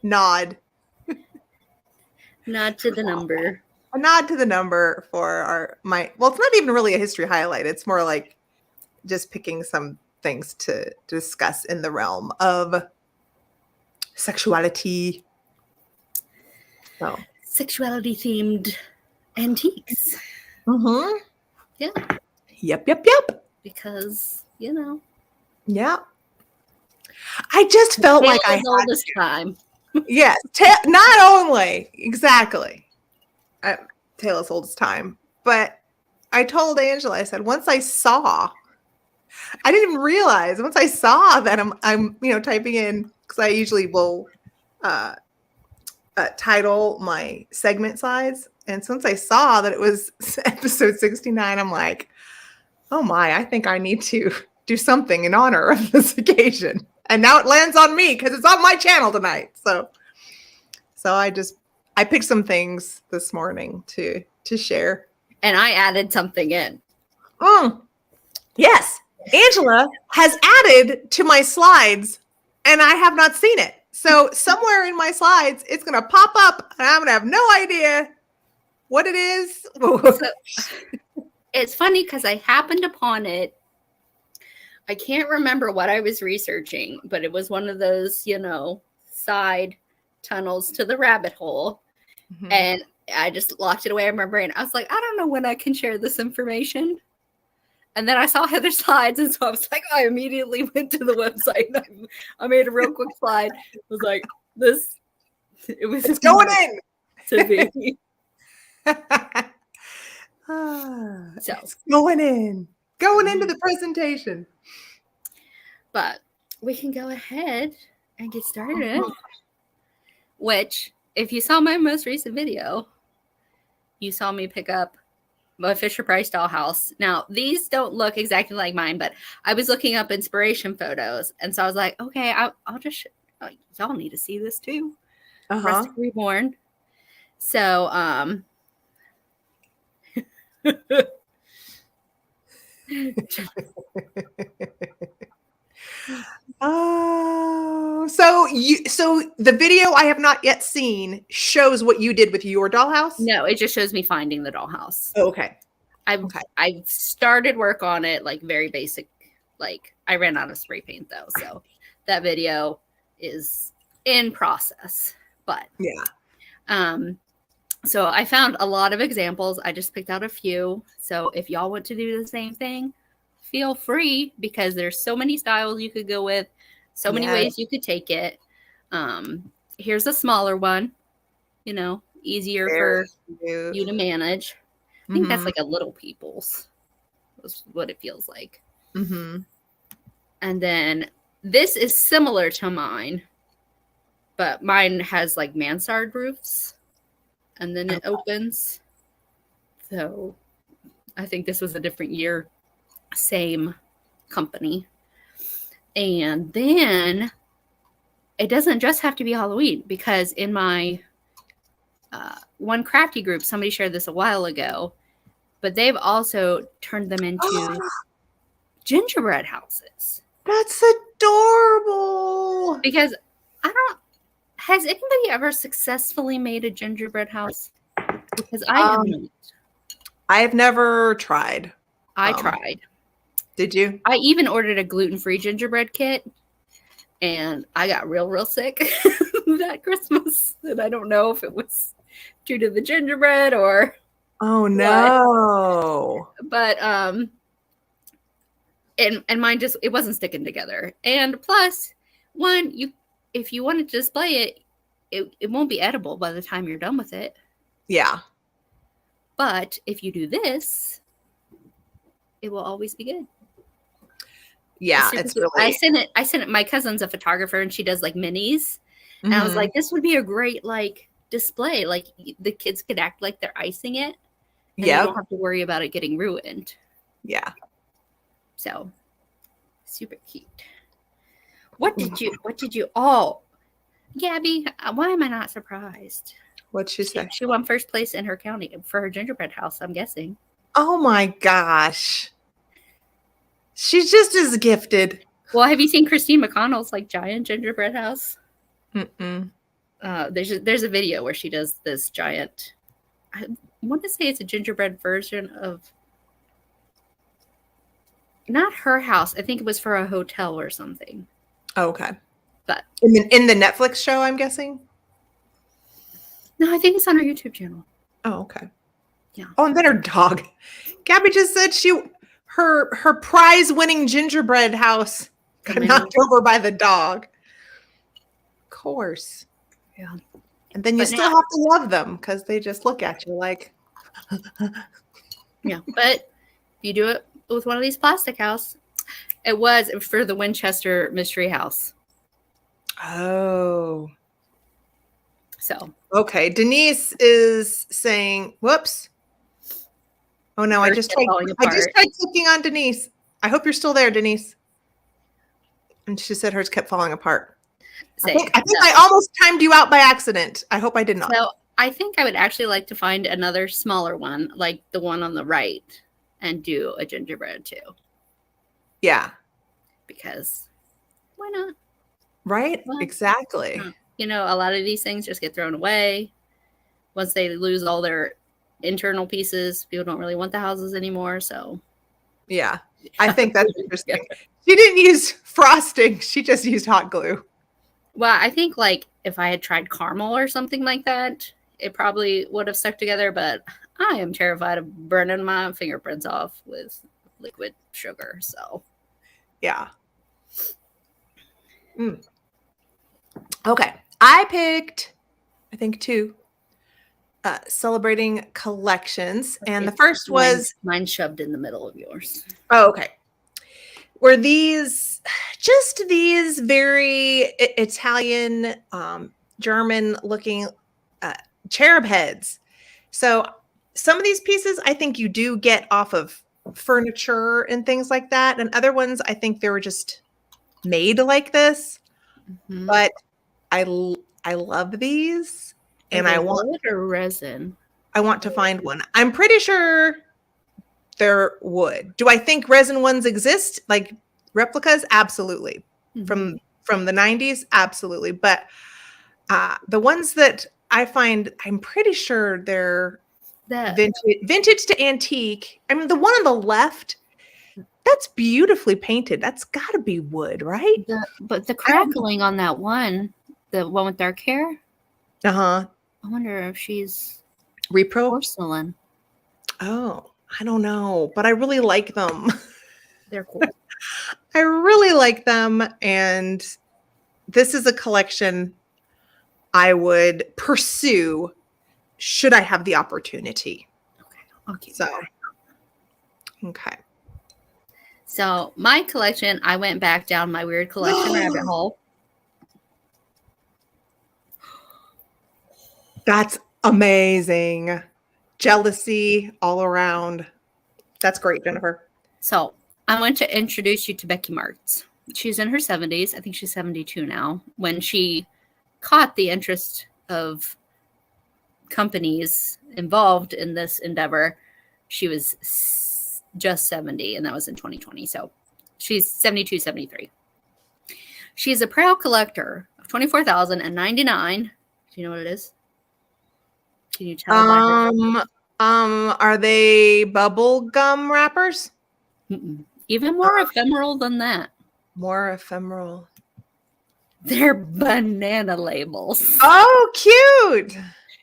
nod. Nod to the number. A nod to the number for well, it's not even really a history highlight. It's more like just picking some things to discuss in the realm of sexuality. So. Sexuality themed antiques. Mm-hmm. Yeah. Yep. Because, you know. Yeah. I just felt like I had all this time. Yes. Not only. Exactly. Tale as old as time. But I told Angela, I said, once I didn't even realize, once I saw that I'm typing in, because I usually will title my segment size. And since I saw that it was episode 69, I'm like, oh my, I think I need to do something in honor of this occasion. And now it lands on me because it's on my channel tonight. So I picked some things this morning to share. And I added something in. Yes. Angela has added to my slides and I have not seen it. So somewhere in my slides, it's going to pop up and I'm going to have no idea what it is. So, it's funny because I happened upon it. I can't remember what I was researching, but it was one of those, side tunnels to the rabbit hole. Mm-hmm. And I just locked it away in my brain. I was like, I don't know when I can share this information. And then I saw Heather's slides, and so I was like, I immediately went to the website. And I made a real quick slide. I was like, it's going in to be. So it's going into the presentation. But we can go ahead and get started. Which, if you saw my most recent video, you saw me pick up a Fisher-Price dollhouse. Now, these don't look exactly like mine, but I was looking up inspiration photos. And so I was like, okay, I'll just, y'all need to see this too. Rustic Reborn. So, so the video I have not yet seen shows what you did with your dollhouse? No, it just shows me finding the dollhouse. Oh, okay. I've started work on it, like very basic. Like I ran out of spray paint though, so that video is in process. But yeah. So I found a lot of examples. I just picked out a few. So if y'all want to do the same thing, feel free, because there's so many styles you could go with, so many ways you could take it. Here's a smaller one, easier for you to manage. I think that's like a Little People's. That's what it feels like. Mm-hmm. And then this is similar to mine, but mine has like mansard roofs, and then it opens. So I think this was a different year. Same company. And then it doesn't just have to be Halloween, because in my one crafty group, somebody shared this a while ago, but they've also turned them into gingerbread houses. That's adorable. Because has anybody ever successfully made a gingerbread house? Because I haven't. I have never tried. I tried. Did you? I even ordered a gluten-free gingerbread kit, and I got real sick that Christmas. And I don't know if it was due to the gingerbread or oh no. But and mine just, it wasn't sticking together. And plus, if you want to display it won't be edible by the time you're done with it. Yeah. But if you do this, it will always be good. Yeah, it's really. I sent it. My cousin's a photographer, and she does like minis. And I was like, this would be a great like display. Like the kids could act like they're icing it. And you don't have to worry about it getting ruined. Yeah. So super cute. What did you? Oh, Gabby, why am I not surprised? What'd she say? She won first place in her county for her gingerbread house, I'm guessing. Oh my gosh. She's just as gifted. Well, have you seen Christine McConnell's like giant gingerbread house? Mm-mm. there's a video where she does this giant. I want to say it's a gingerbread version of. Not her house. I think it was for a hotel or something. Oh, okay. But in the Netflix show, I'm guessing. No, I think it's on her YouTube channel. Oh, okay. Yeah. Oh, and then her dog. Gabby just said her prize-winning gingerbread house got knocked over by the dog. Of course. Yeah. And then you still have to love them because they just look at you like. Yeah, but if you do it with one of these plastic house, it was for the Winchester Mystery House. Oh. So. Okay. Denise is saying, whoops. Oh no, I just tried clicking on Denise. I hope you're still there, Denise. And she said hers kept falling apart. I think I almost timed you out by accident. I hope I did not. So I think I would actually like to find another smaller one, like the one on the right, and do a gingerbread too. Yeah. Because why not? Right? Well, exactly. You know, a lot of these things just get thrown away. Once they lose all their internal pieces, people don't really want the houses anymore. So yeah, I think that's interesting. She didn't use frosting. She just used hot glue. Well, I think like if I had tried caramel or something like that, it probably would have stuck together. But I am terrified of burning my fingerprints off with liquid sugar. So yeah. Okay. I picked, I think, 2 celebrating collections. And the first was... Mine shoved in the middle of yours. Oh, okay. Were these just these very Italian, German-looking cherub heads. So some of these pieces I think you do get off of furniture and things like that. And other ones, I think they were just made like this. Mm-hmm. But I love these. And I want wood or resin. I want to find one. I'm pretty sure they're wood. Do I think resin ones exist? Like replicas? Absolutely. Mm-hmm. From the 90s? Absolutely. But the ones that I find, I'm pretty sure they're vintage to antique. I mean, the one on the left, that's beautifully painted. That's got to be wood, right? But the crackling on that one, the one with dark hair? Uh-huh. I wonder if she's repro porcelain. Oh, I don't know, but I really like them. They're cool. I really like them, and this is a collection I would pursue should I have the opportunity. Okay. Okay. So my collection, I went back down my weird collection rabbit hole. That's amazing. Jealousy all around. That's great, Jennifer. So I want to introduce you to Becky Martz. She's in her 70s. I think she's 72 now. When she caught the interest of companies involved in this endeavor, she was just 70, and that was in 2020. So she's 72, 73. She's a proud collector of 24,099. Do you know what it is? Can you tell? Are they bubble gum wrappers? Mm-mm. Even more ephemeral than that. More ephemeral. They're banana labels. Oh, cute.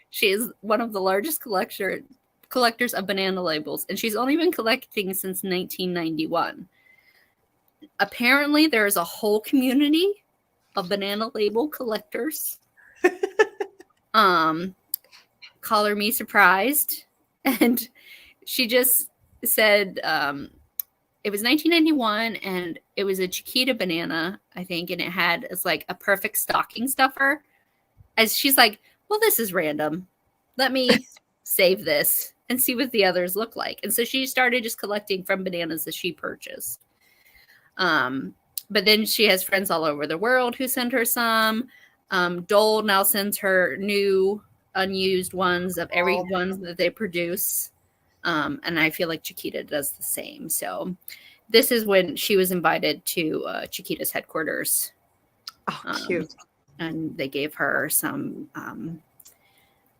She is one of the largest collectors of banana labels, and she's only been collecting since 1991. Apparently, there is a whole community of banana label collectors. Color me surprised. And she just said it was 1991, and it was a Chiquita banana, I think, and it's like a perfect stocking stuffer. As she's like, well, this is random. Let me save this and see what the others look like. And so she started just collecting from bananas that she purchased. But then she has friends all over the world who send her some. Dole now sends her new unused ones of every one that they produce. And I feel like Chiquita does the same. So this is when she was invited to Chiquita's headquarters. Oh, cute. and they gave her some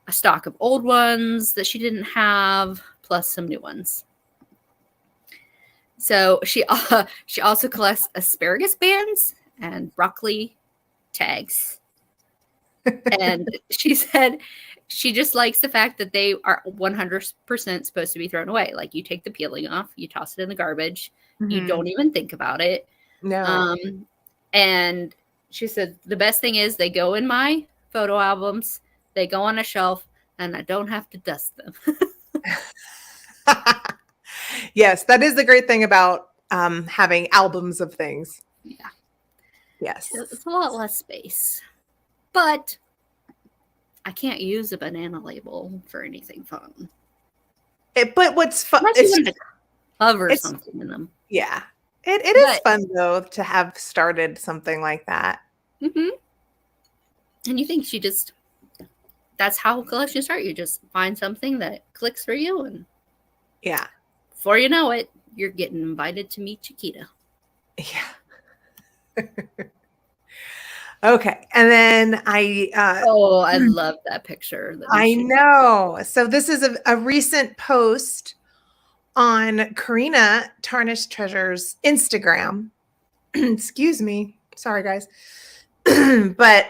a stock of old ones that she didn't have, plus some new ones. So she also collects asparagus bands and broccoli tags. And she said she just likes the fact that they are 100% supposed to be thrown away. Like, you take the peeling off, you toss it in the garbage, you don't even think about it. No. And she said the best thing is they go in my photo albums, they go on a shelf, and I don't have to dust them. Yes, that is the great thing about having albums of things. Yeah. Yes. It's a lot less space. But I can't use a banana label for anything fun. But what's fun is to cover something in them. Yeah. It is fun, though, to have started something like that. Mm-hmm. And you think that's how collections start. You just find something that clicks for you, and yeah, before you know it, you're getting invited to meet Chiquita. Yeah. Okay. And then I love that picture. I know. So this is a recent post on Karina Tarnished Treasures Instagram. Excuse me. Sorry, guys. But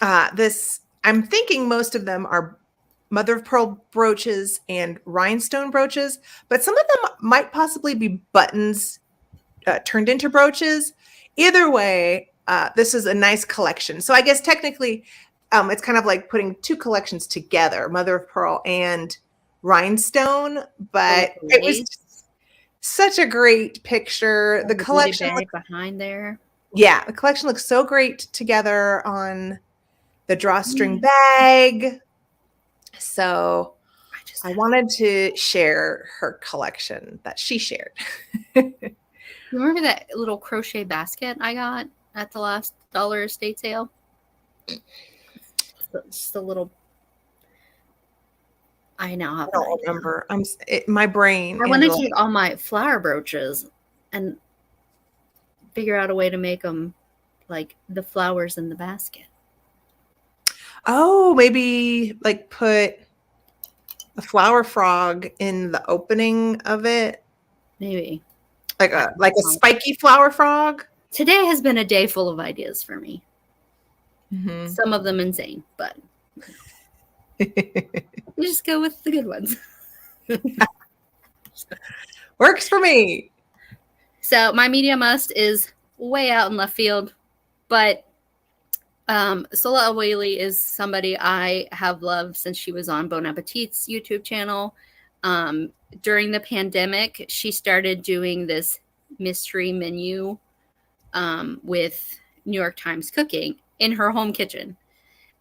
I'm thinking most of them are mother of pearl brooches and rhinestone brooches, but some of them might possibly be buttons turned into brooches. Either way, this is a nice collection. So I guess technically it's kind of like putting two collections together, mother of pearl and rhinestone, but it was such a great picture. The collection behind there. Yeah, the collection looks so great together on the drawstring bag. So I wanted to share her collection that she shared. Remember that little crochet basket I got at the last dollar estate sale? Just a little. I now have. I don't remember. My brain. I want to take all my flower brooches and figure out a way to make them like the flowers in the basket. Oh, maybe like put a flower frog in the opening of it. Maybe. Like a spiky flower frog. Today has been a day full of ideas for me. Mm-hmm. Some of them insane, but we just go with the good ones. Works for me. So my media must is way out in left field, but Sola Awali is somebody I have loved since she was on Bon Appetit's YouTube channel. During the pandemic, she started doing this mystery menu with New York Times Cooking in her home kitchen.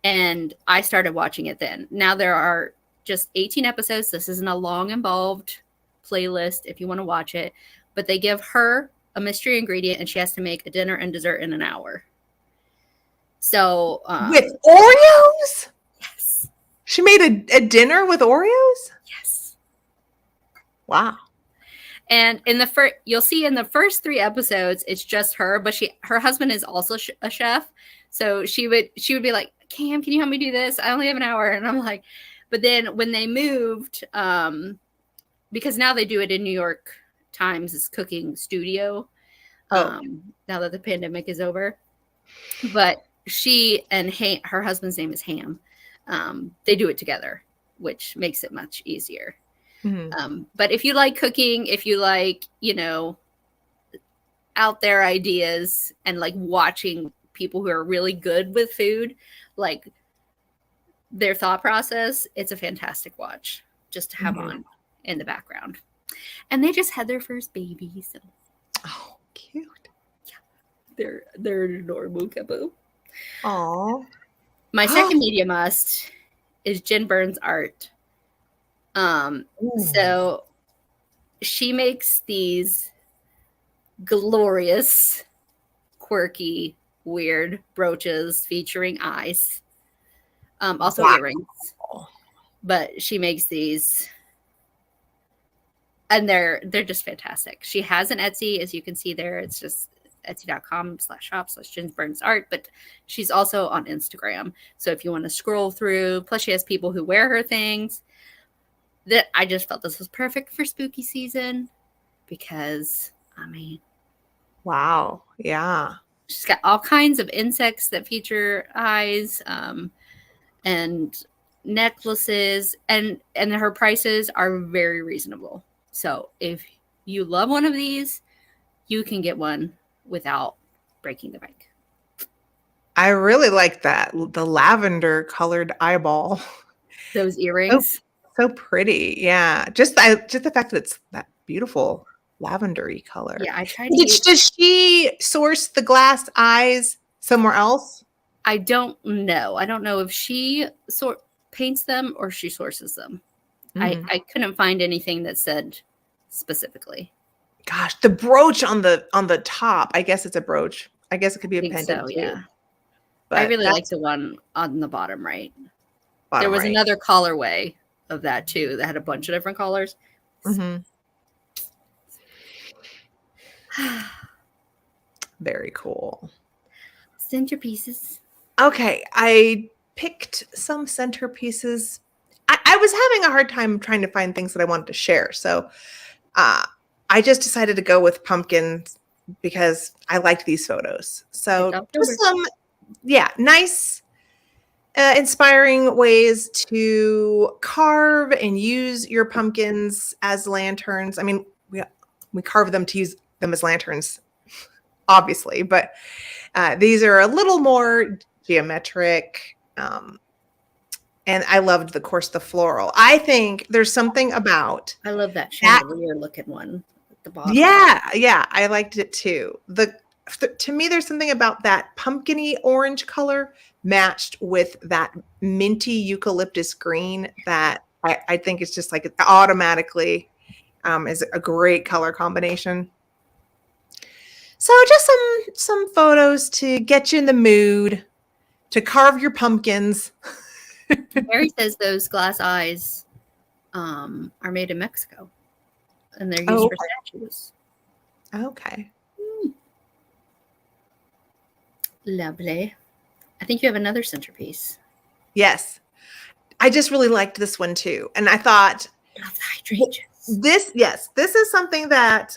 And I started watching it then. Now there are just 18 episodes. This isn't a long, involved playlist if you want to watch it. But they give her a mystery ingredient, and she has to make a dinner and dessert in an hour. So with Oreos? Yes. She made a dinner with Oreos? Yes. Wow. And in you'll see in the first 3 episodes, it's just her, but her husband is also a chef. So she would be like, Cam, can you help me do this? I only have an hour. And I'm like, but then when they moved, because now they do it in New York Times' cooking studio, now that the pandemic is over. But she and her husband's name is Ham. They do it together, which makes it much easier. Mm-hmm. But if you like cooking, if you like, out there ideas and like watching people who are really good with food, like their thought process, it's a fantastic watch just to have on in the background. And they just had their first baby. So. Oh, cute. Yeah. They're an adorable couple. Aww. My second media must is Jen Burns' art. So she makes these glorious, quirky, weird brooches featuring eyes. Also earrings. But she makes these, and they're just fantastic. She has an Etsy, as you can see there. It's just etsy.com/shop/ginsburnsart, but she's also on Instagram. So if you want to scroll through, plus she has people who wear her things. That I just felt this was perfect for spooky season because, I mean, Wow. Yeah. she's got all kinds of insects that feature eyes, and necklaces, and her prices are very reasonable. So if you love one of these, you can get one without breaking the bank. I really like that. The lavender colored eyeball. Those earrings. So pretty. Yeah. Just the fact that it's that beautiful lavendery color. Yeah, I tried to Does she source the glass eyes somewhere else? I don't know. I don't know if she paints them or she sources them. I couldn't find anything that said specifically. Gosh, the brooch on the top. I guess it's a brooch. I guess it could be a pendant too. Yeah. But I really like the one on the bottom right. Bottom there was right. another colorway of that too that had a bunch of different colors. Very cool. Centerpieces. Okay, I picked some centerpieces. I was having a hard time trying to find things that I wanted to share. So I just decided to go with pumpkins because I liked these photos. So just some, nice, inspiring ways to carve and use your pumpkins as lanterns. I mean, we carve them to use them as lanterns, obviously, but these are a little more geometric. And I loved, of course, the floral. I think there's something about. I love that chandelier looking one at the bottom. Yeah, I liked it too. To me, there's something about that pumpkin-y orange color matched with that minty eucalyptus green that I think it's just like it automatically is a great color combination. So just some photos to get you in the mood to carve your pumpkins. Mary says those glass eyes are made in Mexico, and they're used for statues. Okay. Lovely. I think you have another centerpiece. Yes. I just really liked this one too. And I thought, this is something that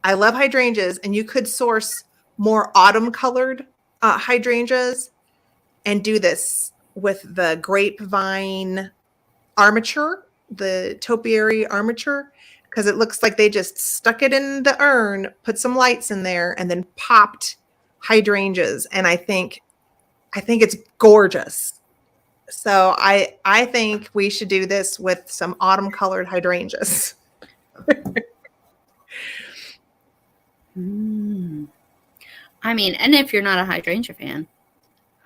I love hydrangeas, and you could source more autumn colored hydrangeas and do this with the grapevine armature, the topiary armature, because it looks like they just stuck it in the urn, put some lights in there, and then popped hydrangeas. And I think it's gorgeous. So I think we should do this with some autumn colored hydrangeas. I mean, and if you're not a hydrangea fan,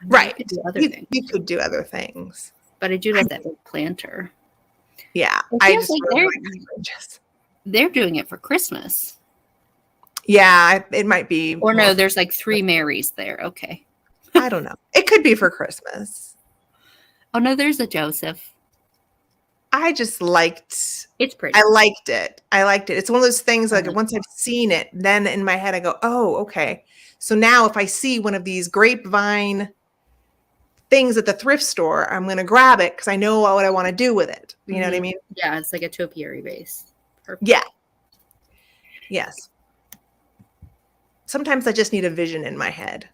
right, you could do other things. You could do other things. But I do love that big planter. Yeah, I just really like hydrangeas. They're doing it for Christmas. Yeah, it might be. Or no, there's like 3 Marys there. Okay. I don't know. It could be for Christmas. Oh no, there's a Joseph. I just liked. It's pretty. I liked it. It's one of those things like once I've seen it, then in my head I go, oh, okay. So now if I see one of these grapevine things at the thrift store, I'm going to grab it because I know what I want to do with it. You know what I mean? Yeah, it's like a topiary base. Perfect. Yeah. Yes. Sometimes I just need a vision in my head.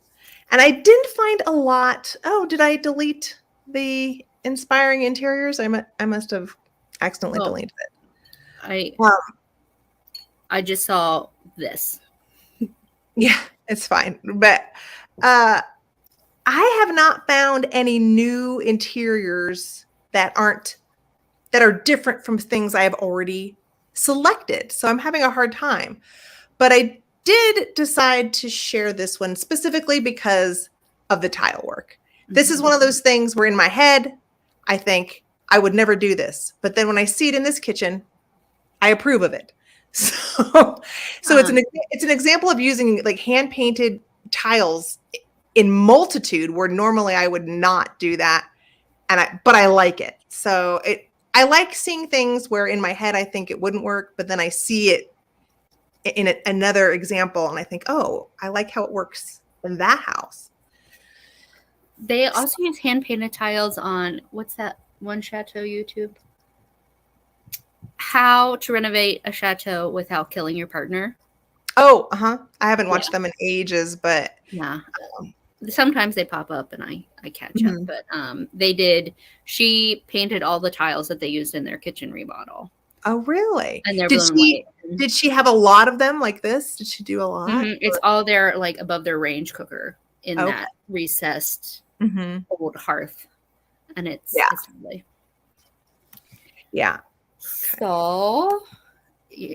And I didn't find a lot. Oh, did I delete the inspiring interiors? I must have accidentally deleted it. I just saw this. Yeah, it's fine. But I have not found any new interiors that are different from things I have already selected. So I'm having a hard time. But I did decide to share this one specifically because of the tile work. This is one of those things where in my head, I think I would never do this. But then when I see it in this kitchen, I approve of it. So it's an example of using like hand painted tiles in multitude where normally I would not do that. But I like it. So I like seeing things where in my head I think it wouldn't work, but then I see it in another example, and I think, oh, I like how it works in that house. They also use hand painted tiles on what's that one chateau YouTube? How to renovate a chateau without killing your partner. Oh, I haven't watched them in ages, but yeah. Sometimes they pop up and I catch up. But she painted all the tiles that they used in their kitchen remodel. Oh, really? And they're blue and white. Did she have a lot of them like this? Did she do a lot? It's all their like above their range cooker in that recessed old hearth. And it's lovely. Yeah. So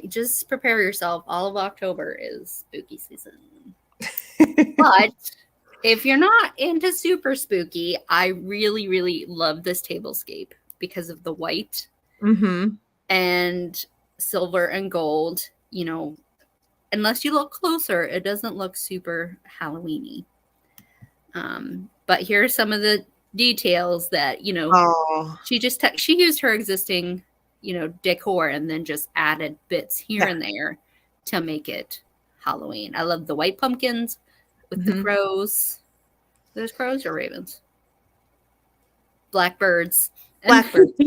just prepare yourself. All of October is spooky season. But if you're not into super spooky, I really, really love this tablescape because of the white and silver and gold. You know, unless you look closer, it doesn't look super Halloween-y. But here are some of the details that, you know, she used her existing, you know, decor and then just added bits here and there to make it Halloween. I love the white pumpkins with the crows. Those crows or ravens? Blackbirds. Blackbirds.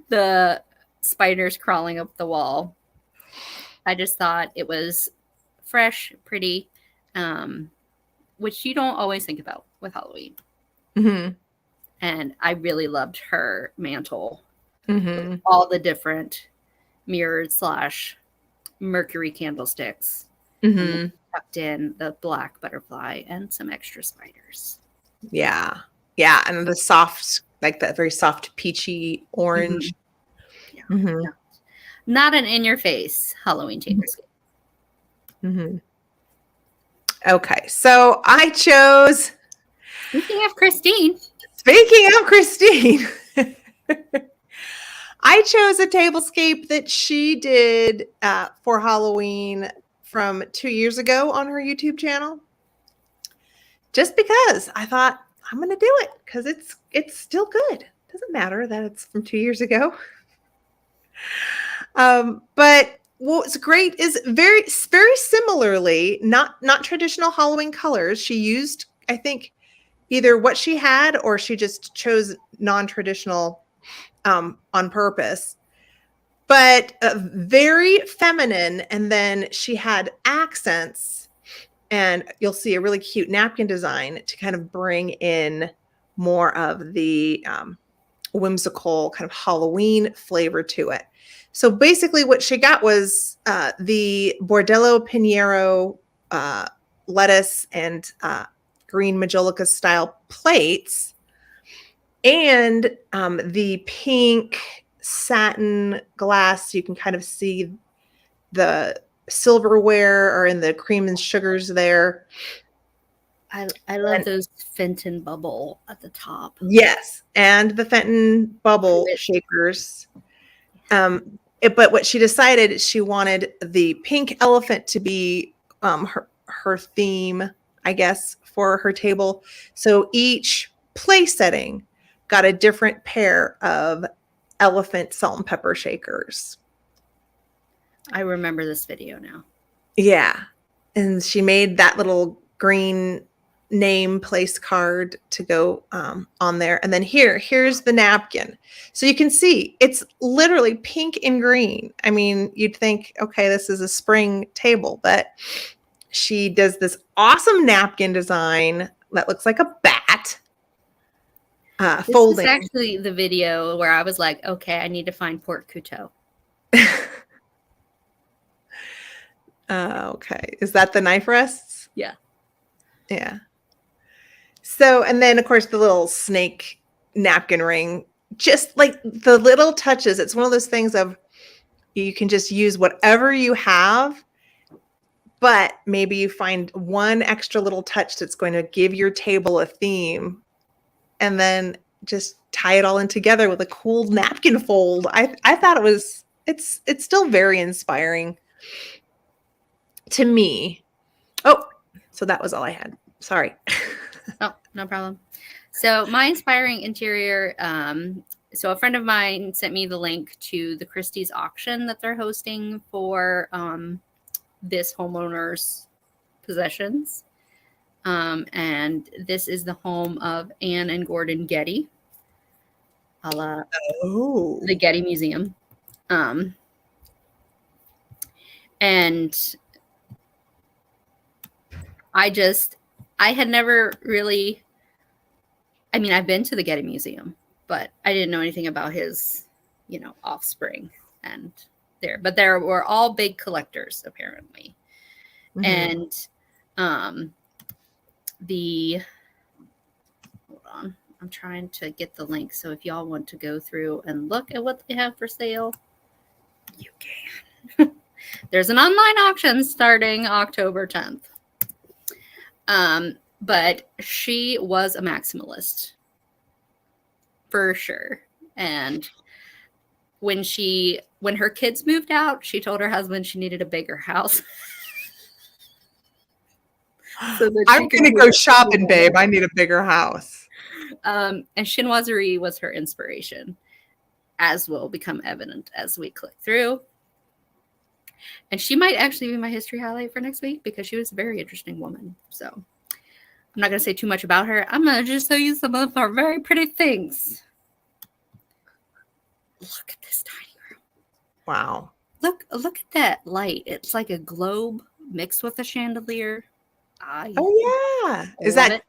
The spiders crawling up the wall. I just thought it was fresh, pretty, which you don't always think about with Halloween. And I really loved her mantle. All the different mirrored / Mercury candlesticks. Tucked in the black butterfly and some extra spiders. Yeah. And the soft, like that very soft peachy orange. Not an in-your-face Halloween tablescape. Okay, so I chose. Speaking of Christine, I chose a tablescape that she did for Halloween from 2 years ago on her YouTube channel. Just because I thought I'm going to do it because it's still good. Doesn't matter that it's from 2 years ago. But what's great is very similarly, not traditional Halloween colors. She used, I think, either what she had or she just chose non-traditional on purpose. But very feminine, and then she had accents, and you'll see a really cute napkin design to kind of bring in more of the whimsical kind of Halloween flavor to it. So basically what she got was the Bordello Pinheiro lettuce and green majolica style plates, and the pink satin glass. You can kind of see the silverware or in the cream and sugars there. I love those Fenton bubble at the top. Yes, and the Fenton bubble shakers. But what she decided, she wanted the pink elephant to be her theme, I guess, for her table. So each place setting got a different pair of elephant salt and pepper shakers. I remember this video now. Yeah. And she made that little green name place card to go on there. And then here's the napkin. So you can see it's literally pink and green. I mean, you'd think, okay, this is a spring table, but she does this awesome napkin design that looks like a bat. Folding. This is actually the video where I was like, okay, I need to find pork couteau. Okay. Is that the knife rests? Yeah. Yeah. So, and then of course the little snake napkin ring, just like the little touches. It's one of those things of you can just use whatever you have, but maybe you find one extra little touch that's going to give your table a theme, and then just tie it all in together with a cool napkin fold. I thought it's still very inspiring to me. Oh, so that was all I had. Sorry. Oh, no problem. So my inspiring interior, so a friend of mine sent me the link to the Christie's auction that they're hosting for this homeowner's possessions. And this is the home of Anne and Gordon Getty, a la the Getty Museum. And I had never really, I mean, I've been to the Getty Museum, but I didn't know anything about his, offspring and but there were all big collectors apparently. Mm-hmm. And hold on, I'm trying to get the link. So if y'all want to go through and look at what they have for sale, you can. There's an online auction starting October 10th. But she was a maximalist for sure. And when her kids moved out, she told her husband she needed a bigger house. So I'm going to go shopping, babe. I need a bigger house. And chinoiserie was her inspiration, as will become evident as we click through. And she might actually be my history highlight for next week because she was a very interesting woman. So I'm not going to say too much about her. I'm going to just show you some of her very pretty things. Look at this tiny room. Wow. Look at that light. It's like a globe mixed with a chandelier. Oh, yeah. Is that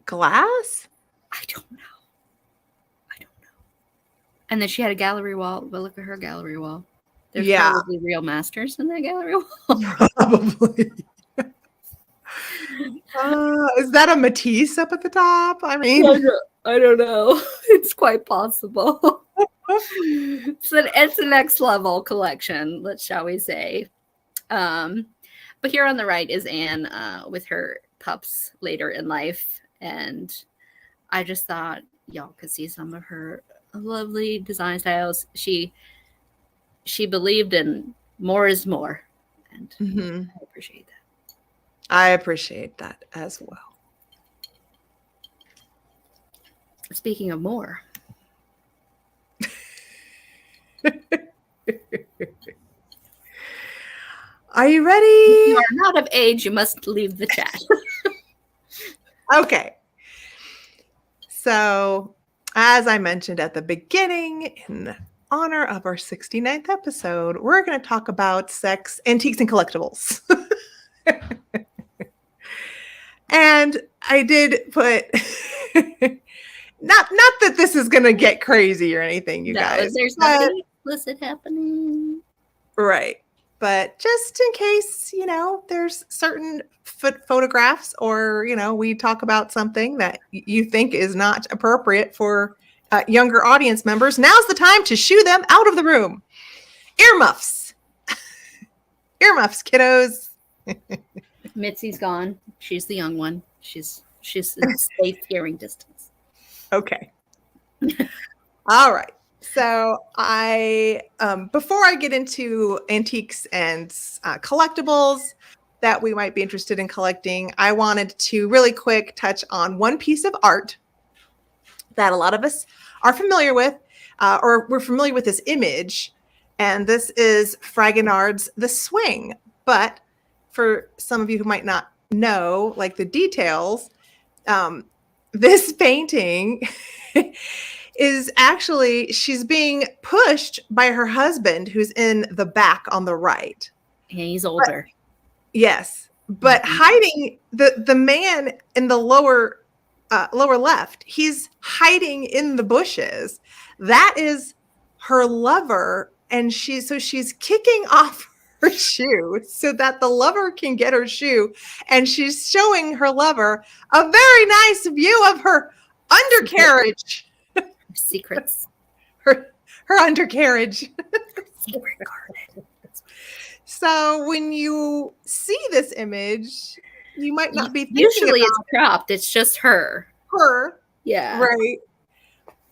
glass? I don't know. And then she had a gallery wall. But look at her gallery wall. There's probably real masters in that gallery wall. Probably. Is that a Matisse up at the top? I mean, I don't know. It's quite possible. It's a next level collection, shall we say. But here on the right is Anne with her pups later in life. And I just thought y'all could see some of her lovely design styles. She believed in more is more. And I appreciate that. I appreciate that as well. Speaking of more. Are you ready? If you are not of age, you must leave the chat. Okay. So, as I mentioned at the beginning, in honor of our 69th episode, we're going to talk about sex, antiques, and collectibles. And I did put, not that this is going to get crazy or anything, you guys. There's nothing explicit happening. Right. But just in case, there's certain photographs or, we talk about something that you think is not appropriate for younger audience members, now's the time to shoo them out of the room. Earmuffs. Earmuffs, kiddos. Mitzi's gone. She's the young one. She's in safe hearing distance. Okay. All right. So I, before I get into antiques and collectibles that we might be interested in collecting, I wanted to really quick touch on one piece of art that a lot of us are familiar with, or we're familiar with this image. And this is Fragonard's The Swing. But for some of you who might not know, like the details, this painting is actually, she's being pushed by her husband who's in the back on the right. Yeah, he's older. Yes. But hiding the man in the lower left, he's hiding in the bushes. That is her lover. And she's kicking off her shoe so that the lover can get her shoe. And she's showing her lover a very nice view of her undercarriage. Secrets. Her undercarriage. Secret garden. So when you see this image, you might not be thinking usually about it's cropped. It's just her. Her. Yeah. Right.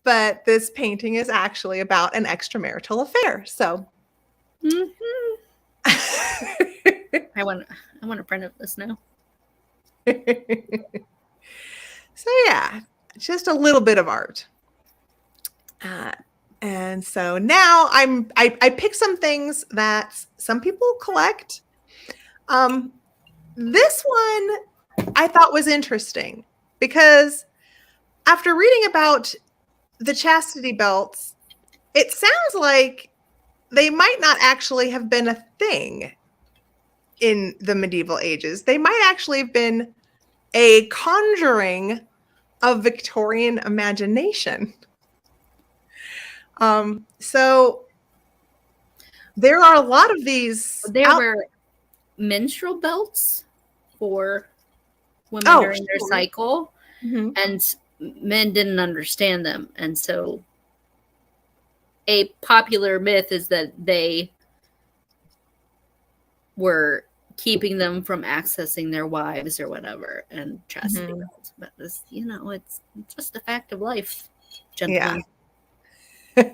But this painting is actually about an extramarital affair. So I want to print up this now. So yeah, just a little bit of art. And so now I picked some things that some people collect. This one I thought was interesting because after reading about the chastity belts, it sounds like they might not actually have been a thing in the medieval ages. They might actually have been a conjuring of Victorian imagination. So there are a lot of these. There were menstrual belts for women during their cycle, and men didn't understand them. And so a popular myth is that they were keeping them from accessing their wives or whatever, and chastity belts. But this, it's just a fact of life, gentlemen. Yeah.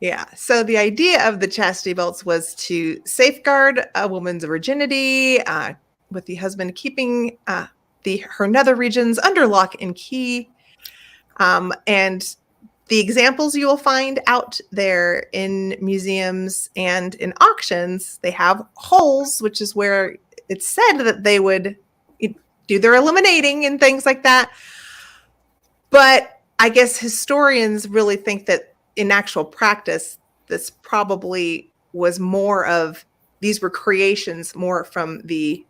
Yeah. So the idea of the chastity belts was to safeguard a woman's virginity, with the husband keeping her nether regions under lock and key. And the examples you will find out there in museums and in auctions, they have holes, which is where it's said that they would do their eliminating and things like that. But I guess historians really think that in actual practice, this probably was more of, these were creations more from the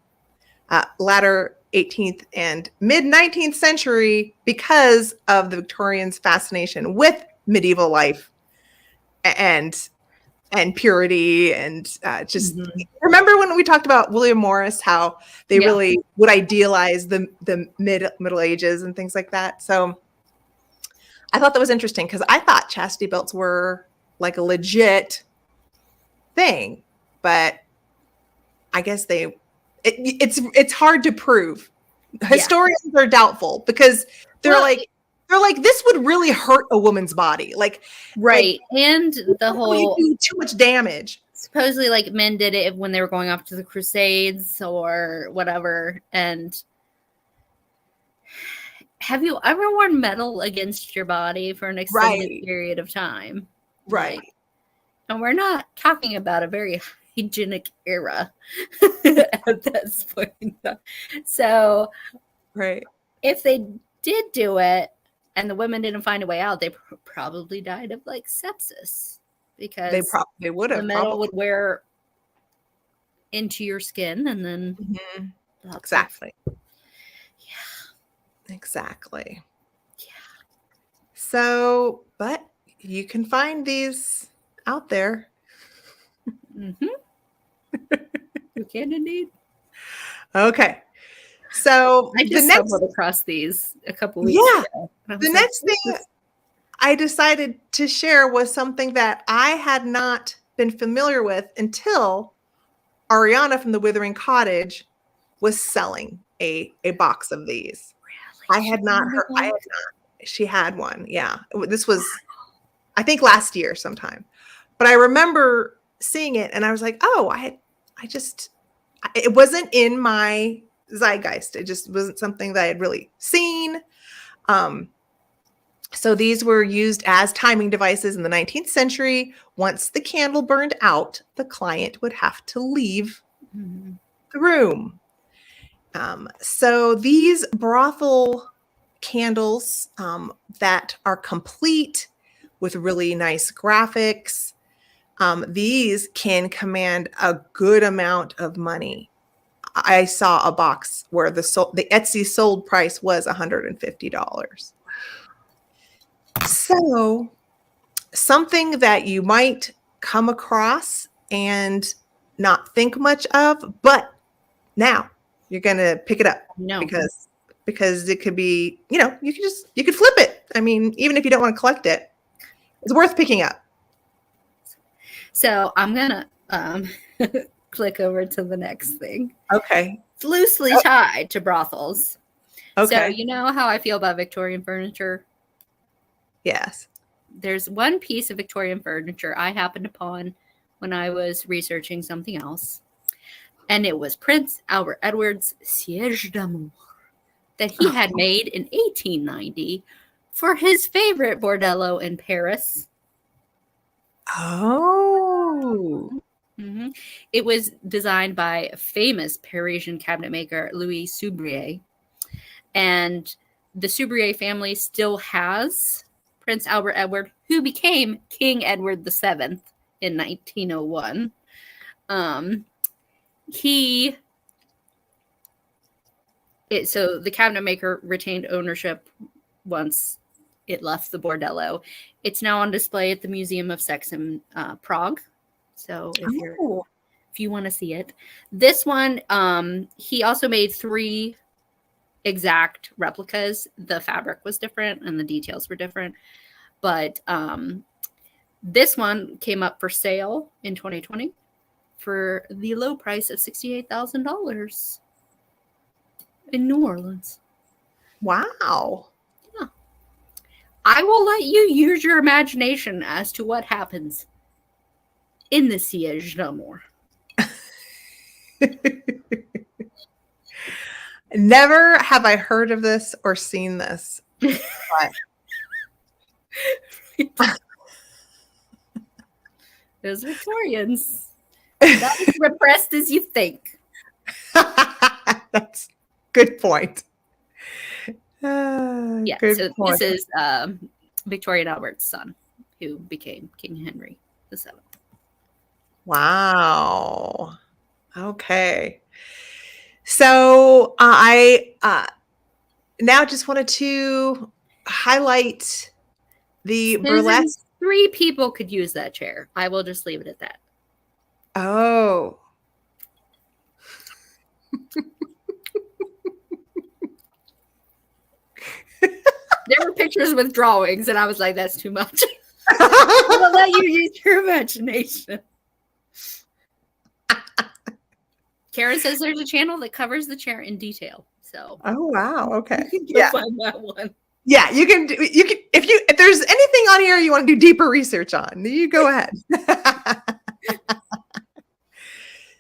latter 18th and mid 19th century because of the Victorians' fascination with medieval life and purity and just remember when we talked about William Morris, how they really would idealize the Middle Ages and things like that. So I thought that was interesting because I thought chastity belts were like a legit thing, but I guess it's hard to prove. Historians are doubtful because they're like this would really hurt a woman's body, and the whole do too much damage. Supposedly, like, men did it when they were going off to the Crusades or whatever. And have you ever worn metal against your body for an extended period of time? Right. And we're not talking about a very hygienic era at this point. So, if they did do it and the women didn't find a way out, they probably died of like sepsis, because they probably would have. The metal would wear into your skin, and then exactly. Yeah. Exactly. Yeah. So, but you can find these out there. You can indeed. Okay. So I just stumbled across these a couple weeks ago. The next thing I decided to share was something that I had not been familiar with until Ariana from the Withering Cottage was selling a box of these. Really? I had not heard. She had one. Yeah. This was, I think, last year sometime. But I remember seeing it and I was like, oh, it wasn't in my zeitgeist. It just wasn't something that I had really seen. So these were used as timing devices in the 19th century. Once the candle burned out, the client would have to leave the room. So these brothel candles that are complete with really nice graphics, these can command a good amount of money. I saw a box where the Etsy sold price was $150. So something that you might come across and not think much of, but now you're going to pick it up because it could be, you could flip it. I mean, even if you don't want to collect it, it's worth picking up. So I'm going to click over to the next thing. Okay. It's loosely tied to brothels. Okay. So you know how I feel about Victorian furniture? Yes. There's one piece of Victorian furniture I happened upon when I was researching something else. And it was Prince Albert Edward's Siège d'Amour that he had made in 1890 for his favorite bordello in Paris. Oh. Mhm. It was designed by famous Parisian cabinet maker Louis Subrier. And the Subrier family still has Prince Albert Edward, who became King Edward VII in 1901. So the cabinet maker retained ownership once it left the bordello. It's now on display at the Museum of Sex in Prague. So if you want to see it, this one, he also made 3 exact replicas. The fabric was different and the details were different, but this one came up for sale in 2020 for the low price of $68,000 in New Orleans. Wow. Yeah. I will let you use your imagination as to what happens in the Siege d'Amour. Never have I heard of this or seen this. Those Victorians. Not as repressed as you think. That's good point. Yeah, good so point. this is Victoria and Albert's son, who became King Henry VII. Wow. Okay. So I now just wanted to highlight the burlesque. 3 people could use that chair. I will just leave it at that. Oh. There were pictures with drawings, and I was like, that's too much. I'm going to let you use your imagination. Karen says there's a channel that covers the chair in detail. So, oh wow, okay, yeah, find that one. Yeah, you can if there's anything on here you want to do deeper research on, you go ahead.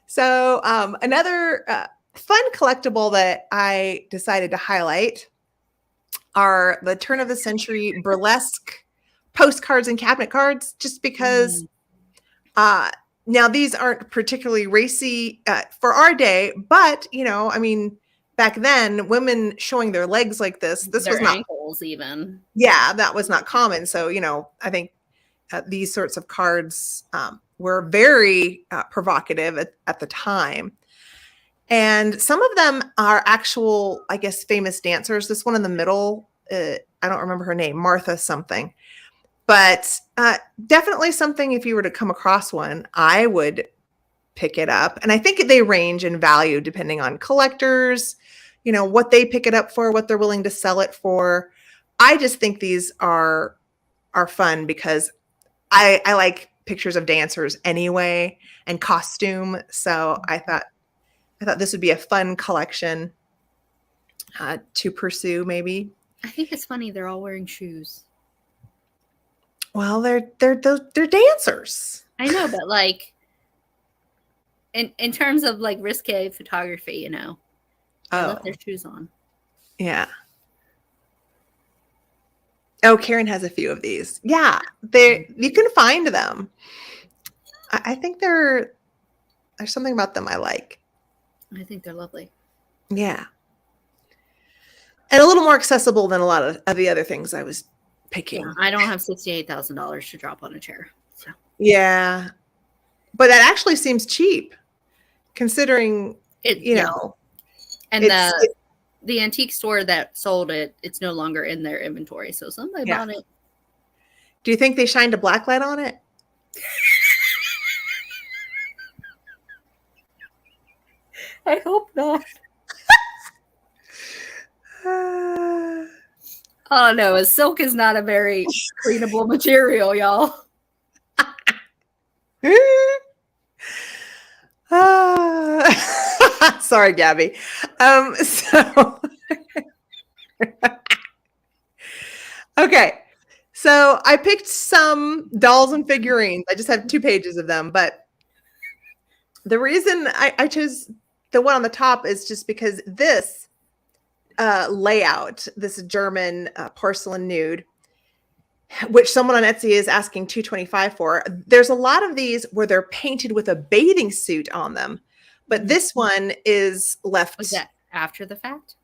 So another fun collectible that I decided to highlight are the turn of the century burlesque postcards and cabinet cards, just because now these aren't particularly racy for our day, but I mean, back then women showing their legs like this their was not ankles even. Yeah, that was not common. So I think these sorts of cards were very provocative at the time. And some of them are actual, I guess, famous dancers. This one in the middle, I don't remember her name, Martha something. But definitely something, if you were to come across one, I would pick it up. And I think they range in value depending on collectors, what they pick it up for, what they're willing to sell it for. I just think these are fun because I like pictures of dancers anyway and costume. So I thought this would be a fun collection to pursue, maybe. I think it's funny they're all wearing shoes. Well, they're dancers. I know, but like in terms of like risque photography, they left their shoes on. Yeah. Oh, Karen has a few of these. Yeah, you can find them. I think there's something about them I like. I think they're lovely. Yeah. And a little more accessible than a lot of the other things I was picking. Yeah, I don't have $68,000 to drop on a chair. So. Yeah. But that actually seems cheap considering it, And the antique store that sold it, it's no longer in their inventory. So somebody bought it. Do you think they shined a black light on it? I hope not. Oh no, silk is not a very cleanable material, y'all. Sorry, Gabby. Okay. So I picked some dolls and figurines. I just have 2 pages of them, but the reason I chose the one on the top is just because this layout, this German porcelain nude, which someone on Etsy is asking $225 for. There's a lot of these where they're painted with a bathing suit on them, but this one is left. Was that after the fact?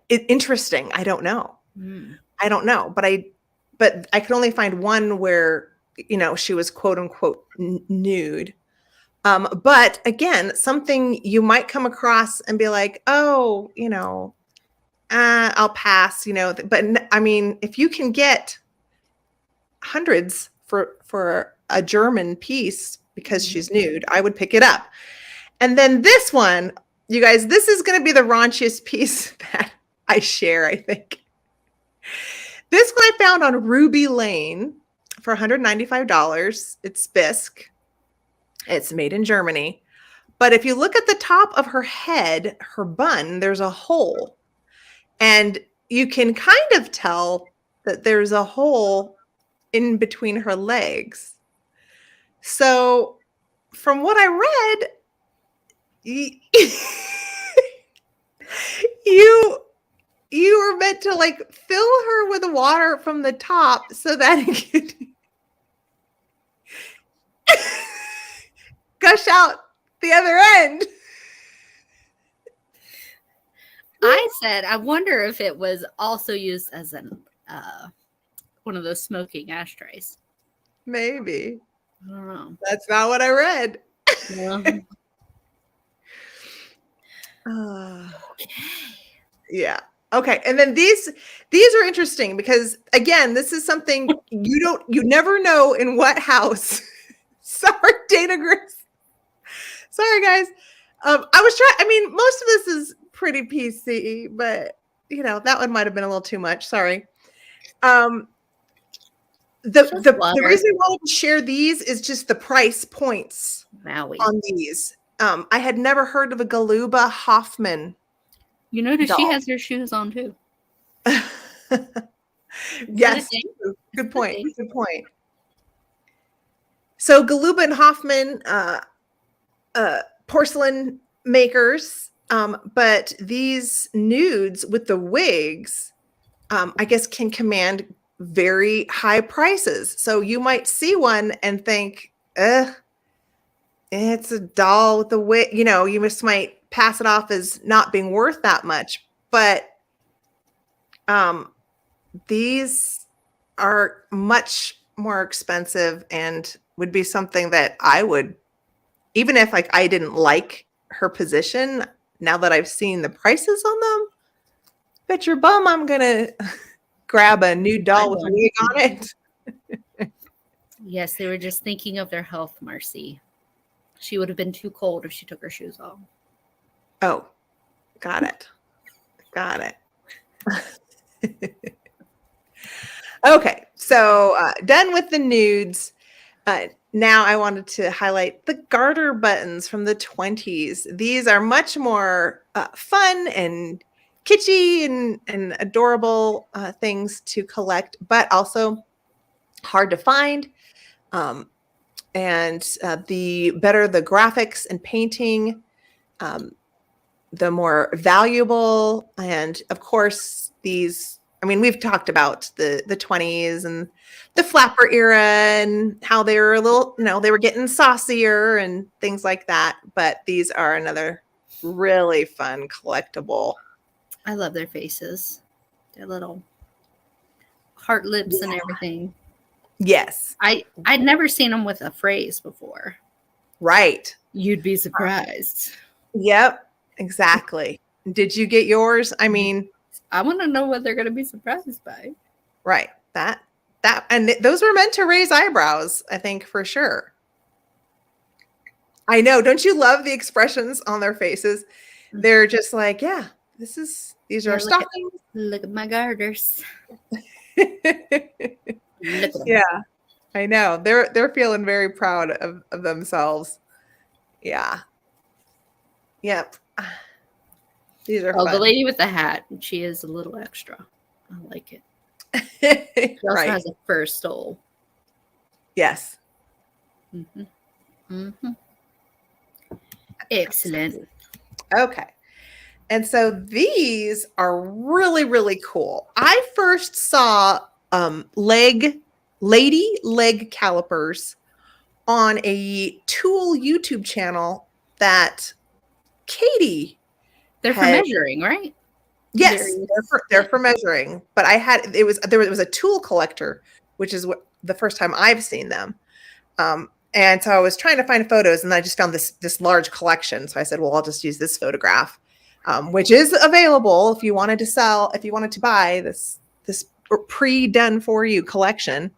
Interesting. I don't know. I don't know, but I could only find one where, you know, she was quote unquote nude. But again, something you might come across and be like, oh, you know, I'll pass, you know, but I mean, if you can get hundreds for a German piece because she's nude, I would pick it up. And then this one, you guys, this is going to be the raunchiest piece that I share, I think. This one I found on Ruby Lane for $195. It's bisque. It's made in Germany. But if you look at the top of her head, her bun, there's a hole. And you can kind of tell that there's a hole in between her legs. So from what I read, you were meant to like fill her with water from the top so that it could gush out the other end. I said, I wonder if it was also used as an one of those smoking ashtrays. Maybe. I don't know. That's not what I read. Yeah. Okay. Yeah. Okay. And then these are interesting because again, this is something you never know in what house. Sorry, Dana Gris. Sorry, guys. I mean, most of this is pretty PC, but you know, that one might have been a little too much. Sorry. The reason I wanted to share these is just the price points on these. I had never heard of a Galuba Hoffman. You notice she has her shoes on too. Yes. Good point. Good point. So Galuba and Hoffman, porcelain makers, but these nudes with the wigs, I guess can command very high prices. So you might see one and think, it's a doll with a wig. You know, you just might pass it off as not being worth that much. But these are much more expensive and would be something that I would, even if like I didn't like her position, now that I've seen the prices on them, bet your bum I'm gonna grab a new doll with a wig on it. Yes, they were just thinking of their health, Marcy. She would have been too cold if she took her shoes off. Oh, got it. Got it. Okay, so done with the nudes. Now I wanted to highlight the garter buttons from the 20s. These are much more fun and kitschy and adorable things to collect, but also hard to find. And the better the graphics and painting, the more valuable. And of course, these, I mean, we've talked about the 20s and the flapper era and how they were a little, you know, they were getting saucier and things like that. But these are another really fun collectible. I love their faces. Their little heart lips and everything. Yes. I'd never seen them with a phrase before. Right. You'd be surprised. Yep, exactly. Did you get yours? I mean, I want to know what they're going to be surprised by. Right. That, and those were meant to raise eyebrows, I think, for sure. I know. Don't you love the expressions on their faces? They're just like, yeah, these are stockings. Look at my garters. Yeah, I know. They're feeling very proud of themselves. Yeah. Yep. These are fun. The lady with the hat, she is a little extra. I like it. She also has a fur stole. Yes. Mm-hmm. Mm-hmm. Excellent. Okay. And so these are really, really cool. I first saw lady leg calipers on a tool YouTube channel that Katie They're for measuring, right? Yes, they're for measuring. But there was a tool collector, which is the first time I've seen them. And so I was trying to find photos, and I just found this large collection. So I said, well, I'll just use this photograph, which is available if you wanted to buy this pre-done for you collection.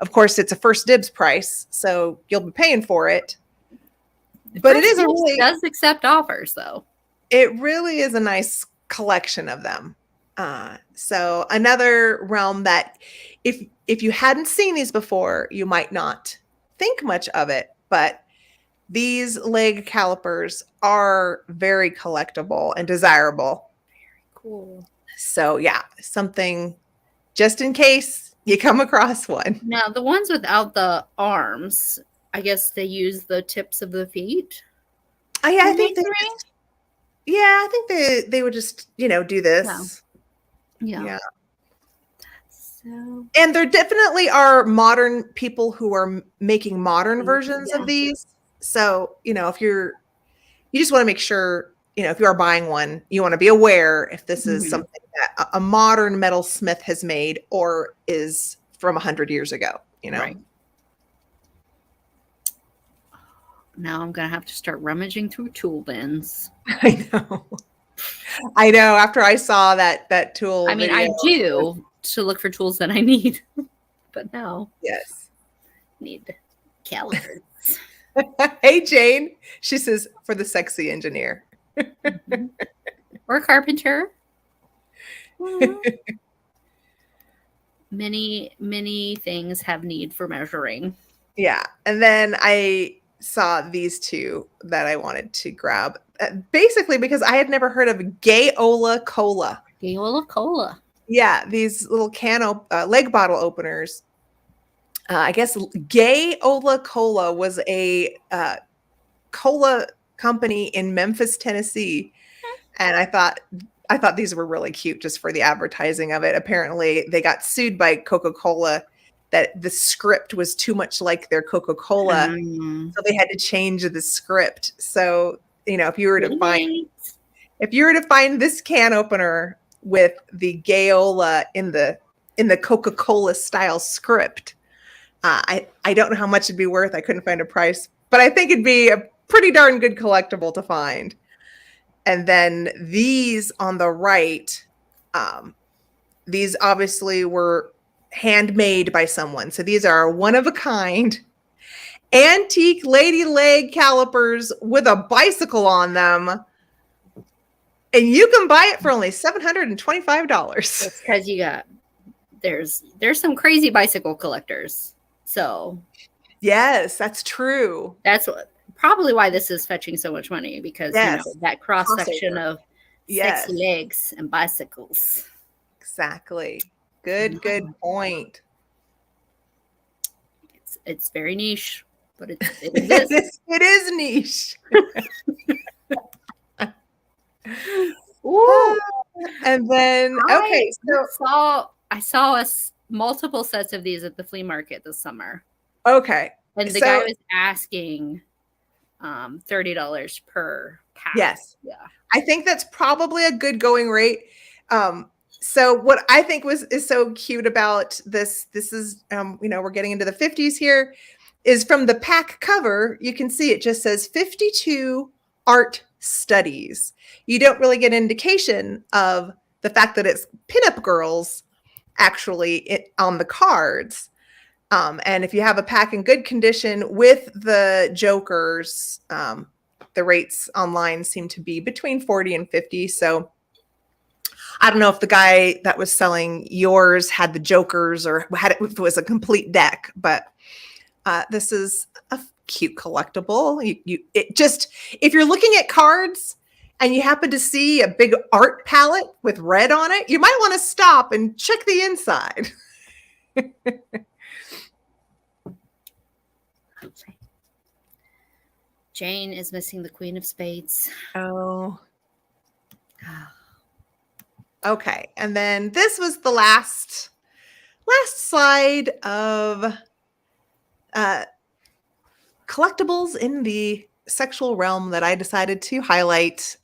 Of course, it's a first dibs price, so you'll be paying for it. But it does accept offers, though. It really is a nice collection of them. So another realm that if you hadn't seen these before, you might not think much of it, but these leg calipers are very collectible and desirable. Very cool. So yeah, something just in case you come across one. Now, the ones without the arms, I guess they use the tips of the feet. Oh, yeah, I think they would just, do this. Yeah. So, and there definitely are modern people who are making modern versions of these. So, if you just want to make sure, if you are buying one, you want to be aware if this is something that a modern metalsmith has made or is from 100 years ago, Right. Now I'm going to have to start rummaging through tool bins. I know. After I saw that tool video, I do to look for tools that I need, but now need calipers. Hey, Jane. She says, for the sexy engineer. Or carpenter. Many things have need for measuring. Yeah. And then I saw these two that I wanted to grab. Basically because I had never heard of Gayola Cola. Gayola Cola. Yeah, these little leg bottle openers. I guess Gayola Cola was a cola company in Memphis, Tennessee, and I thought these were really cute just for the advertising of it. Apparently, they got sued by Coca-Cola that the script was too much like their Coca-Cola, so they had to change the script. So, if you were to find this can opener with the Gayola in the Coca-Cola style script, I don't know how much it'd be worth. I couldn't find a price, but I think it'd be a pretty darn good collectible to find. And then these on the right, these obviously were handmade by someone. So these are one of a kind antique lady leg calipers with a bicycle on them. And you can buy it for only $725. That's because there's some crazy bicycle collectors. So yes, that's true. That's probably why this is fetching so much money, because that cross section of sexy legs and bicycles. Exactly. Good point. It's very niche, but it exists. It is niche. Ooh. And then I saw multiple sets of these at the flea market this summer. Okay. And the guy was asking $30 per pack. Yes. Yeah. I think that's probably a good going rate. So what I think is so cute about this is, we're getting into the 50s here, is from the pack cover, you can see it just says 52 art studies. You don't really get indication of the fact that it's pinup girls actually on the cards. And if you have a pack in good condition with the jokers, the rates online seem to be between 40 and 50. So I don't know if the guy that was selling yours had the jokers or if it was a complete deck, but this is a cute collectible. If you're looking at cards and you happen to see a big art palette with red on it, you might want to stop and check the inside. Jane is missing the Queen of Spades. Oh. Okay. And then this was the last slide of collectibles in the sexual realm that I decided to highlight.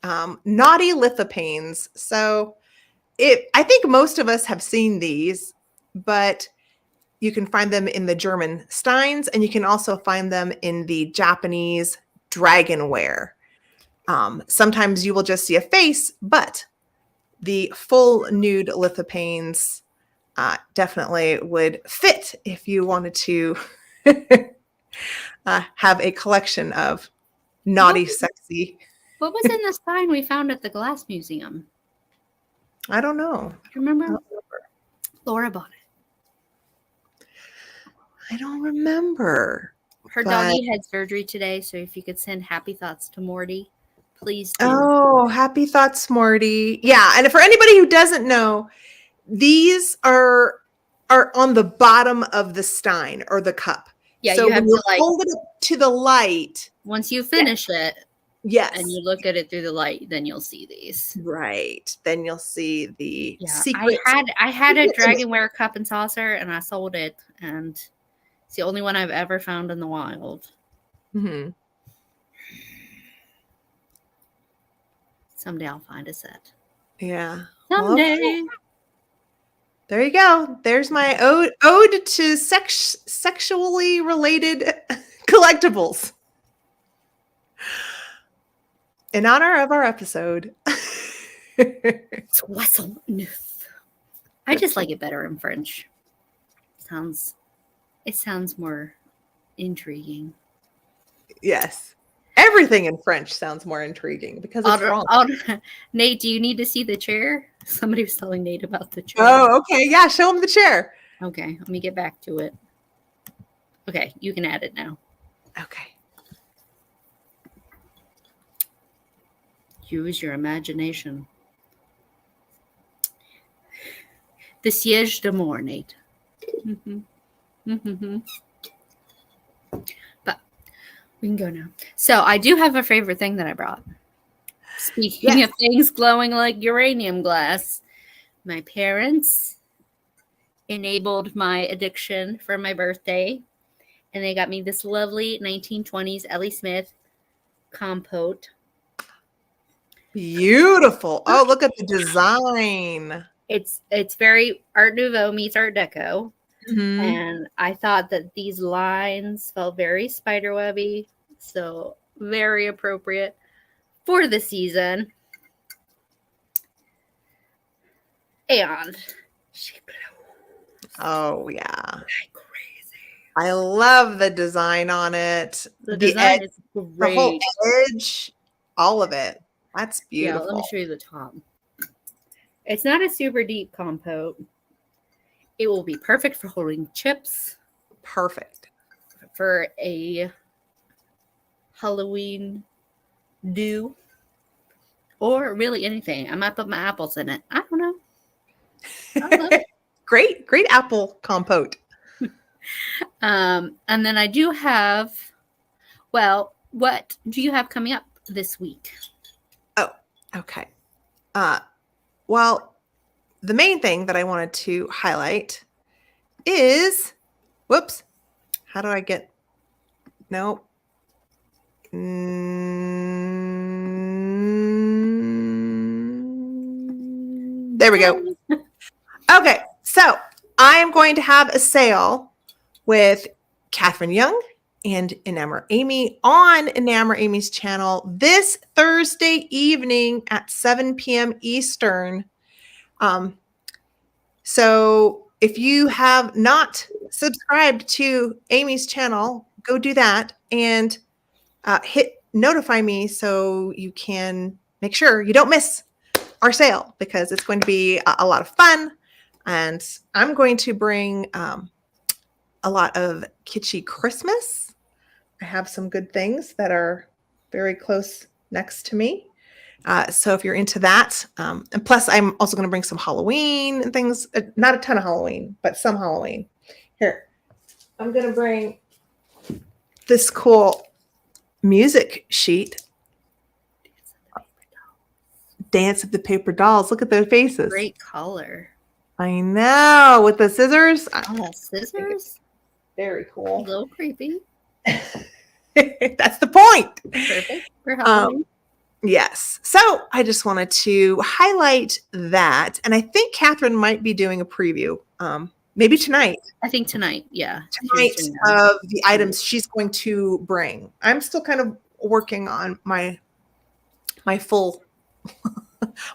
Naughty lithophanes. So I think most of us have seen these, but you can find them in the German steins, and you can also find them in the Japanese dragonware. Sometimes you will just see a face, but the full nude lithophanes definitely would fit if you wanted to have a collection of naughty, sexy. What was in the stein we found at the Glass Museum? I don't know. Do you remember? Laura bought it. I don't remember. Her doggy had surgery today, so if you could send happy thoughts to Morty, please do. Oh, happy thoughts, Morty. Yeah, and for anybody who doesn't know, these are on the bottom of the stein or the cup. Yeah, so you have to hold it up to the light. Once you finish it, yes, and you look at it through the light, then you'll see these. Right. Then you'll see the secret. I had a dragonware cup and saucer, and I sold it, and it's the only one I've ever found in the wild. Mm-hmm. Someday I'll find a set. Yeah. Someday. Well, there you go. There's my ode to sexually related collectibles. In honor of our episode. I just like it better in French. It sounds more intriguing. Yes. Everything in French sounds more intriguing because it's wrong. Nate, do you need to see the chair? Somebody was telling Nate about the chair. Oh, okay. Yeah, show him the chair. Okay, let me get back to it. Okay, you can add it now. Okay. Use your imagination. The siège d'amour, Nate. But we can go now. So I do have a favorite thing that I brought. Speaking of things glowing like uranium glass, my parents enabled my addiction for my birthday, and they got me this lovely 1920s Ellie Smith compote. Beautiful. Oh, look at the design. It's very Art Nouveau meets Art Deco. Mm-hmm. And I thought that these lines felt very spiderwebby, so very appropriate for the season. And she blows. Oh, yeah. Like crazy. I love the design on it. The design is great. The whole edge, all of it. That's beautiful. Yeah, let me show you the top. It's not a super deep compote. It will be perfect for holding chips. Perfect. For a Halloween do. Or really anything. I might put my apples in it. I don't know. Great apple compote. And then I do have, well, what do you have coming up this week? Oh, okay. Well, the main thing that I wanted to highlight is, whoops, how do I get, no. There we go. Okay, so I am going to have a sale with Catherine Young and Enamor Amy on Enamor Amy's channel this Thursday evening at 7 p.m. Eastern. So if you have not subscribed to Amy's channel, go do that and hit notify me so you can make sure you don't miss our sale, because it's going to be a lot of fun. And I'm going to bring a lot of kitschy Christmas. I have some good things that are very close next to me. So if you're into that, and plus I'm also going to bring some Halloween and things, not a ton of Halloween, but some Halloween. Here, I'm going to bring this cool music sheet. Dance of the Paper Dolls. Look at their faces. Great color. I know. With the scissors. Oh, scissors? Very A cool. little creepy. That's the point. Perfect for Halloween. Yes. So I just wanted to highlight that. And I think Catherine might be doing a preview. Maybe tonight. I think tonight, yeah. Tonight of the items she's going to bring. I'm still kind of working on my full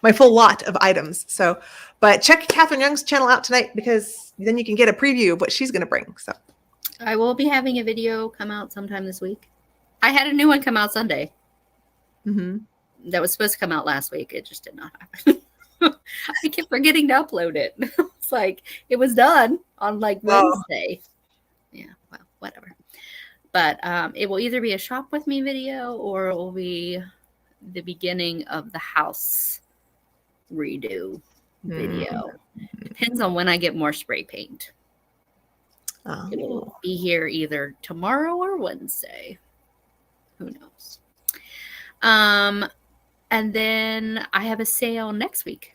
my full lot of items. So, but check Catherine Young's channel out tonight because then you can get a preview of what she's going to bring. So I will be having a video come out sometime this week. I had a new one come out Sunday. That was supposed to come out last week. It just did not happen. I kept forgetting to upload it. It's like it was done on like Wednesday. Yeah, well, whatever. But it will either be a shop with me video or it will be the beginning of the house redo video. Depends on when I get more spray paint. It'll be here either tomorrow or Wednesday. Who knows? And then I have a sale next week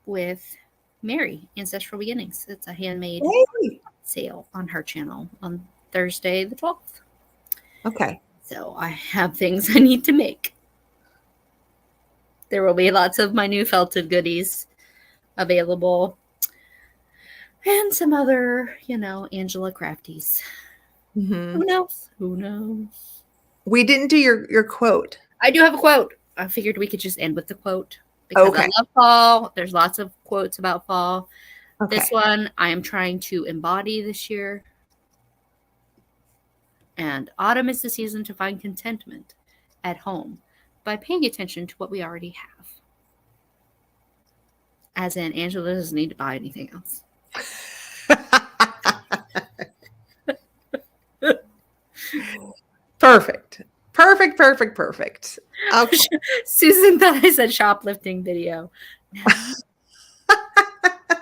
with Mary, Ancestral Beginnings. It's a handmade sale on her channel on Thursday the 12th. Okay. So I have things I need to make. There will be lots of my new felted goodies available. And some other, Angela Crafties. Who knows? Who knows? We didn't do your quote. I do have a quote. I figured we could just end with the quote. Because I love fall. There's lots of quotes about fall. Okay. This one I am trying to embody this year. And autumn is the season to find contentment at home by paying attention to what we already have. As in, Angela doesn't need to buy anything else. Perfect. Okay. Susan thought I said shoplifting video. No.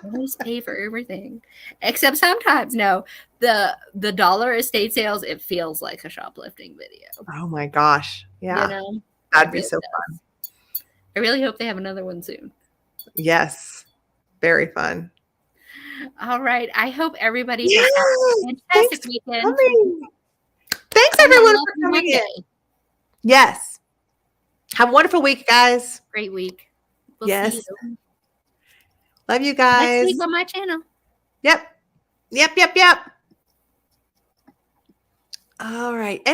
Always pay for everything. Except sometimes, no. The dollar estate sales, it feels like a shoplifting video. Oh my gosh. Yeah. That'd be so fun. I really hope they have another one soon. Yes. Very fun. All right. I hope everybody has a fantastic weekend. Thanks everyone for coming in. Yes. Have a wonderful week, guys. Great week. We'll see you. Love you guys. Next week on my channel. Yep. All right.